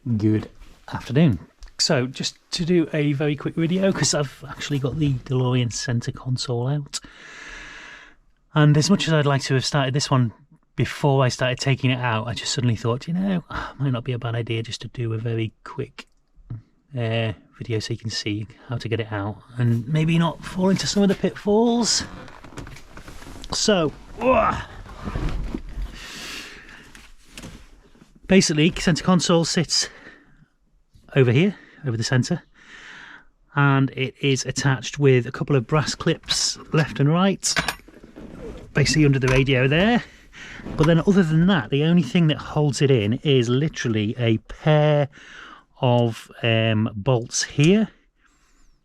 Good afternoon. So just to do a very quick video, because I've actually got the DeLorean Center Console out, and as much as I'd like to have started this one before I started taking it out, I just suddenly thought, you know, it might not be a bad idea just to do a very quick video so you can see how to get it out and maybe not fall into some of the pitfalls. So basically, center console sits over here, over the center, and it is attached with a couple of brass clips left and right, basically under the radio there. But then other than that, the only thing that holds it in is literally a pair of bolts here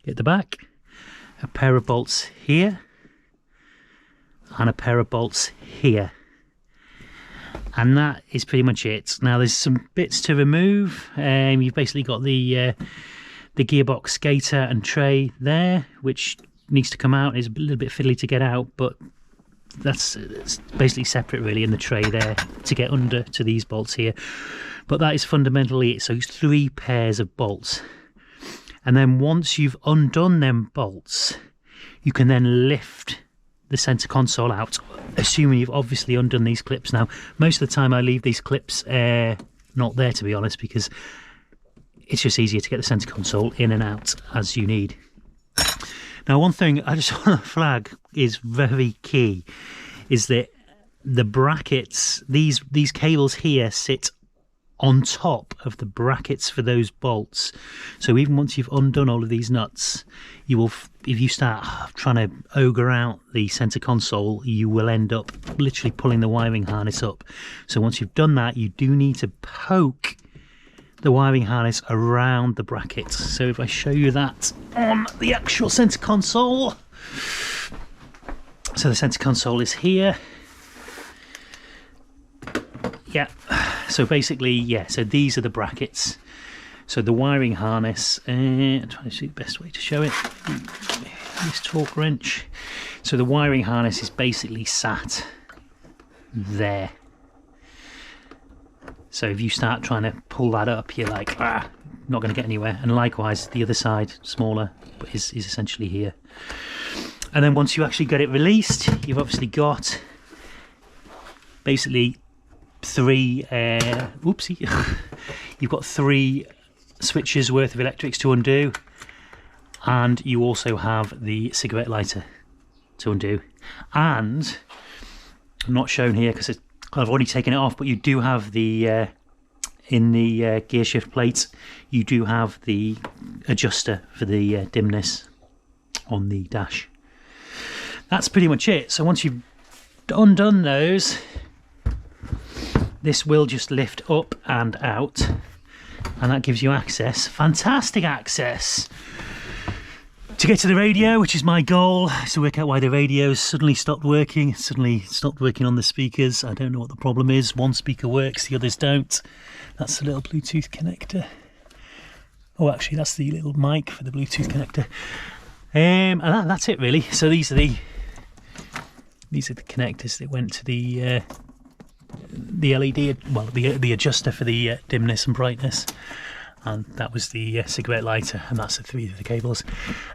at the back, a pair of bolts here, and a pair of bolts here. And that is pretty much it. Now there's some bits to remove. You've basically got the gearbox skater and tray there, which needs to come out. It's a little bit fiddly to get out, but it's basically separate really in the tray there to get under to these bolts here. But that is fundamentally it. So it's 3 pairs of bolts. And then once you've undone them bolts, you can then lift the center console out, assuming you've obviously undone these clips. Now most of the time I leave these clips not there, to be honest, because it's just easier to get the center console in and out as you need. Now one thing I just want to flag is very key, is that the brackets, these cables here sit on top of the brackets for those bolts. So even once you've undone all of these nuts, you will, if you start trying to ogre out the center console, you will end up literally pulling the wiring harness up. So once you've done that, you do need to poke the wiring harness around the brackets. So if I show you that on the actual center console, so the center console is here. Yeah, so basically, yeah, so these are the brackets. So the wiring harness, I'm trying to see the best way to show it, this torque wrench. So the wiring harness is basically sat there. So if you start trying to pull that up, you're like, not going to get anywhere. And likewise, the other side, smaller, but is essentially here. And then once you actually get it released, you've obviously got basically 3 you've got 3 switches worth of electrics to undo, and you also have the cigarette lighter to undo. And I'm not shown here because I've already taken it off, but you do have the in the gear shift plate, you do have the adjuster for the dimness on the dash. That's pretty much it. So once you've undone those, this will just lift up and out, and that gives you access, fantastic access, to get to the radio, which is my goal, is to work out why the radio's suddenly stopped working. It suddenly stopped working on the speakers. I don't know what the problem is. One speaker works, the others don't. That's the little Bluetooth connector. Oh, actually, that's the little mic for the Bluetooth connector. And that's it really. So these are the connectors that went to the LED, well, the adjuster for the dimness and brightness, and that was the cigarette lighter, and that's the 3 of the cables,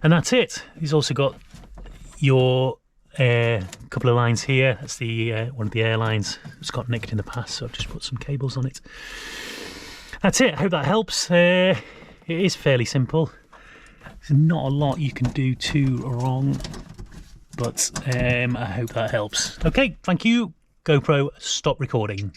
and that's it. He's also got your couple of lines here. That's the one of the air lines. It's got nicked in the past, so I've just put some cables on it. That's it. I hope that helps. It is fairly simple. There's not a lot you can do too wrong, but I hope that helps. Okay, thank you. GoPro, stop recording.